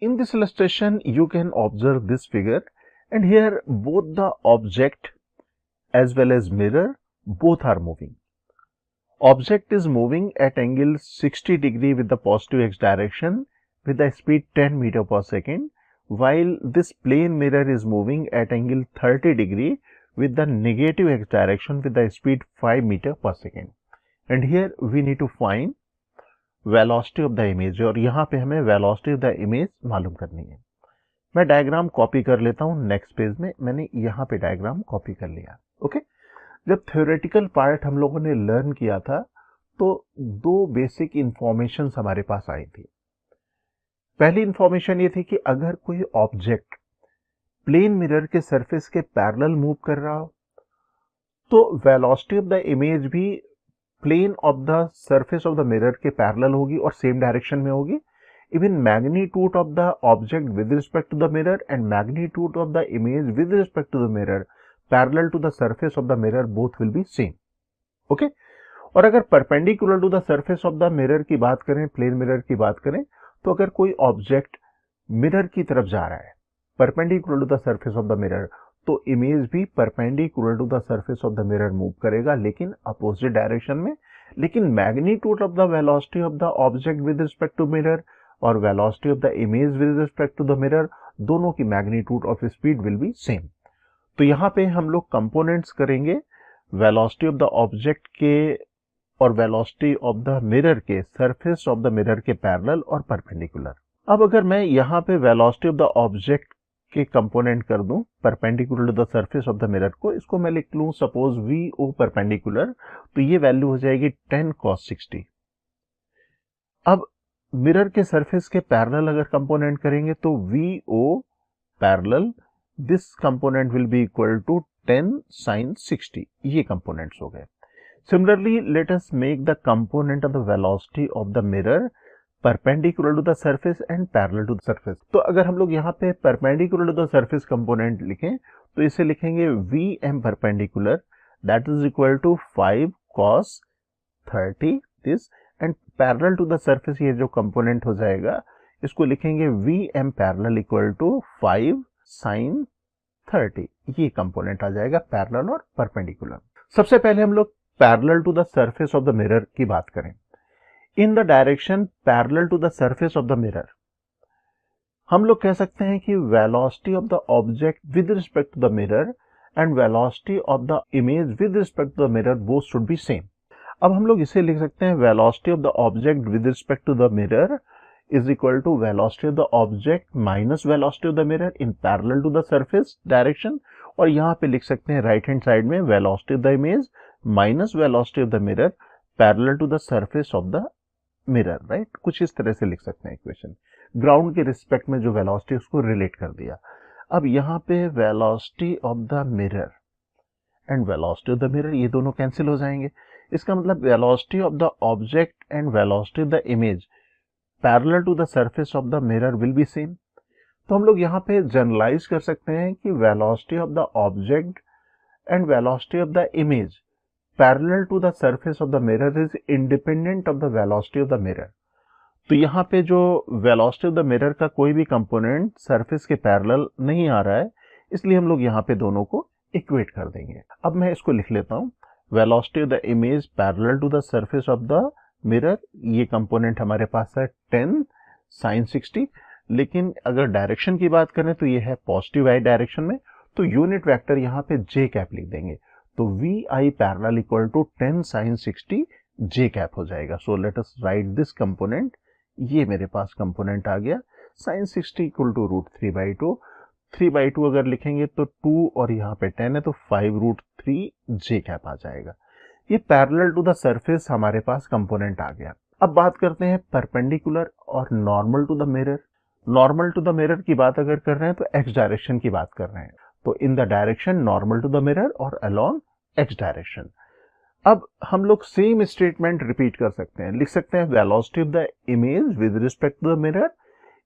In this illustration, you can observe this figure, and here both the object as well as mirror both are moving. Object is moving at angle 60 degree with the positive x direction with the speed 10 meter per second, while this plane mirror is moving at angle 30 degree with the negative x direction with the speed 5 meter per second. And here we need to find velocity of the image, और यहाँ पे हमें velocity of the image मालूम करनी है। मैं diagram copy कर लेता हूँ नेक्स्ट पेज में। मैंने यहाँ पे डायग्राम कॉपी कर लिया। ओके, जब थ्योरेटिकल पार्ट हम लोगों ने लर्न किया था तो दो बेसिक इंफॉर्मेशन हमारे पास आई थी। पहली इंफॉर्मेशन ये थी कि अगर कोई ऑब्जेक्ट प्लेन मिरर के सरफेस के पैरेलल मूव कर रहा हो तो वेलोसिटी ऑफ द इमेज भी plane of the surface of the mirror के पैरेलल होगी और सेम डायरेक्शन में होगी। Even magnitude of the object with respect to the mirror and magnitude of the image with respect to the mirror parallel to the surface of the mirror both will be same. Okay, और अगर perpendicular to the surface of the mirror की बात करें, plane mirror की बात करें, तो अगर कोई ऑब्जेक्ट मिरर की तरफ जा रहा है perpendicular to the surface of the mirror, तो इमेज भी perpendicular to the surface of the mirror move करेगा, लेकिन अपोजिट डायरेक्शन में। लेकिन magnitude of the velocity of the object with respect to mirror और velocity of the image with respect to the mirror, दोनों की magnitude of speed will be same. तो यहाँ पे हम लोग कंपोनेंट्स करेंगे वेलोसिटी ऑफ द ऑब्जेक्ट के और वेलोसिटी ऑफ द मिरर के सरफेस ऑफ द मिरर के पैरेलल और परपेंडिकुलर। अब अगर मैं यहाँ पे वेलोसिटी ऑफ द ऑब्जेक्ट के कंपोनेंट कर दूं perpendicular to the surface of the mirror को, इसको मैं लिख लूं सपोज वी ओ परपेंडिकुलर, तो ये वैल्यू हो जाएगी 10 cos 60। अब मिरर के सरफेस के पैरेलल अगर कंपोनेंट करेंगे तो V O parallel this component will be equal to 10 sin 60। ये कंपोनेंट्स हो गए। Similarly let us make the component of the velocity of the mirror perpendicular to the surface and parallel to the surface. तो अगर हम लोग यहाँ पे perpendicular to the surface component लिखें तो इसे लिखेंगे V M perpendicular that is equal to 5 cos 30 this, and parallel to the surface ये जो कंपोनेंट हो जाएगा इसको लिखेंगे V M parallel equal to 5 sin 30। ये कंपोनेंट आ जाएगा पैरेलल और परपेंडिकुलर। सबसे पहले हम लोग parallel to the surface of the mirror की बात करें। In the direction parallel to the surface of the mirror, हम लोग कह सकते हैं कि velocity of the object with respect to the mirror and velocity of the image with respect to the mirror both should be same. अब हम लोग इसे लिख सकते हैं velocity of the object with respect to the mirror is equal to velocity of the object minus velocity of the mirror in parallel to the surface direction, और यहाँ पे लिख सकते हैं राइट हैंड साइड में velocity of the image minus velocity of the mirror parallel to the surface of the mirror. Right, कुछ इस तरह से लिख सकते हैं इक्वेशन। ग्राउंड के रिस्पेक्ट में जो वेलोसिटी उसको रिलेट कर दिया। अब यहाँ पे velocity of the mirror and velocity of the mirror ये दोनों कैंसिल हो जाएंगे। इसका मतलब velocity of the object and velocity of the image parallel to the surface of the mirror will be same. तो हम लोग यहाँ पे जनरलाइज कर सकते हैं कि velocity of the object and velocity of the image parallel to the surface of the mirror is independent of the velocity of the mirror. तो यहाँ पे जो वेलोसिटी ऑफ द मिरर का कोई भी कंपोनेंट सरफेस के पैरेलल नहीं आ रहा है, इसलिए हम लोग यहाँ पे दोनों को इक्वेट कर देंगे। अब मैं इसको लिख लेता हूँ velocity of the image parallel to the surface of the mirror, ये कंपोनेंट हमारे पास है 10 sin 60। लेकिन अगर डायरेक्शन की बात करें तो ये है पॉजिटिव आई डायरेक्शन में, तो यूनिट वेक्टर यहाँ पे जे कैप लिख देंगे। तो V I parallel equal to 10 sin 60 J cap हो जाएगा। So let us write this component. ये मेरे पास कंपोनेंट आ गया sin 60 इक्वल टू √3/2। 3/2 अगर लिखेंगे तो 2 और यहाँ पे 10 है तो 5√3 जे कैप आ जाएगा। ये पैरेलल टू द सरफेस हमारे पास कंपोनेंट आ गया। अब बात करते हैं परपेंडिकुलर और normal to the mirror. Normal to the mirror की बात अगर कर रहे हैं तो एक्स डायरेक्शन की बात कर रहे हैं, तो in the direction normal to the mirror और अलोंग एक्स डायरेक्शन। अब हम लोग सेम स्टेटमेंट रिपीट कर सकते हैं, लिख सकते हैं velocity of the image with respect to the mirror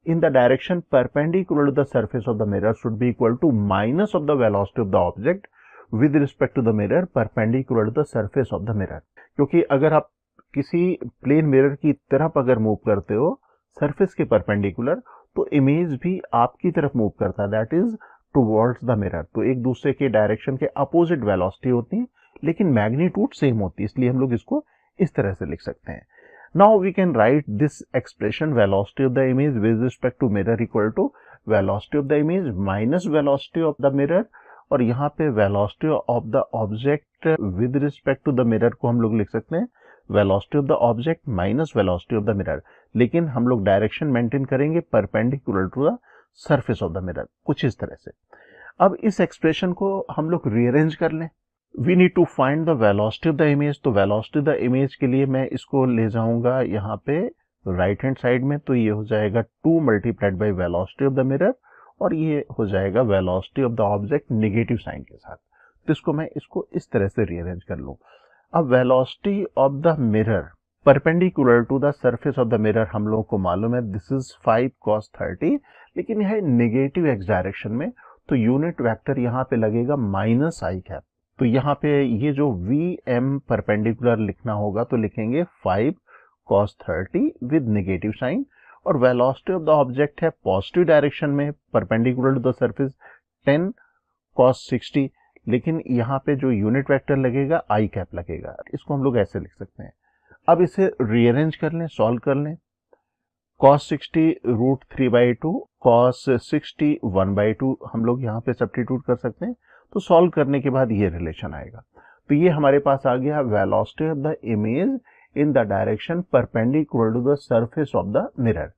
in the direction perpendicular to the surface of the mirror should be equal to minus of the velocity of the object with respect to the mirror perpendicular to the surface of the mirror। क्योंकि अगर आप किसी plane mirror की तरफ अगर move करते हो surface के परपेंडिकुलर, तो इमेज भी आपकी तरफ मूव करता है, that is towards the mirror. तो एक दूसरे के डायरेक्शन के अपोजिट वेलोसिटी होती है लेकिन मैग्नीट्यूड सेम होती है, इसलिए हम लोग इसको इस तरह से लिख सकते हैं। Now we can write this expression velocity of the image with respect to mirror equal to velocity of the image minus velocity of the mirror, और यहाँ पे velocity of the object with respect to the mirror को हम लोग लिख सकते हैं velocity of the object minus velocity of the mirror, लेकिन हम लोग डायरेक्शन मेंटेन करेंगे perpendicular to the surface of the mirror, कुछ इस तरह से। अब इस एक्सप्रेशन को हम लोग रीअरेंज कर लें। We need to find the velocity of the image, तो वेलोसिटी ऑफ द इमेज के लिए मैं इसको ले जाऊंगा यहाँ पे राइट हैंड साइड में, तो ये हो जाएगा 2 multiplied by velocity of the mirror, और ये हो जाएगा velocity of the object negative sign के साथ। तो इसको इस तरह से रीअरेंज कर लूँ। अब velocity of the mirror perpendicular to the surface of the mirror हम लोगों को मालूम है, दिस इज 5 cos 30, लेकिन यह नेगेटिव एक्स डायरेक्शन में, तो यूनिट वेक्टर यहाँ पे लगेगा माइनस आई कैप। तो यहाँ पे ये जो वी एम परपेंडिकुलर लिखना होगा तो लिखेंगे 5 cos 30 विद नेगेटिव साइन, और वेलोसिटी ऑफ द ऑब्जेक्ट है पॉजिटिव डायरेक्शन में perpendicular to the surface 10 cos 60, लेकिन यहाँ पे जो यूनिट वेक्टर लगेगा आई कैप लगेगा। इसको हम लोग ऐसे लिख सकते हैं। अब इसे रीअरेंज कर लें, सॉल्व कर लें। cos 60 √3/2 cos 60 1/2 हम लोग यहाँ पे सब्स्टिट्यूट कर सकते हैं, तो सॉल्व करने के बाद ये रिलेशन आएगा। तो ये हमारे पास आ गया velocity of the image in the direction perpendicular to the surface of the mirror.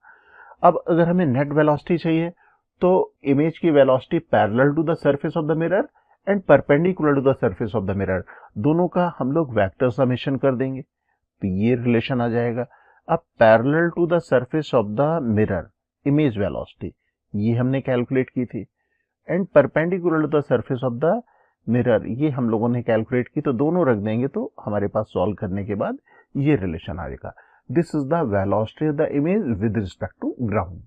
अब अगर हमें नेट वेलोसिटी चाहिए तो इमेज की velocity parallel to the surface of the mirror and perpendicular to the surface of the mirror, दोनों का हम लोग वेक्टर समेशन कर देंगे, तो ये रिलेशन आ जाएगा। अब parallel to the surface of the mirror image velocity ये हमने कैलकुलेट की थी, and perpendicular to the surface of the mirror ये हम लोगों ने कैलकुलेट की, तो दोनों रख देंगे तो हमारे पास सॉल्व करने के बाद ये रिलेशन आएगा। This is the velocity of the image with respect to ground.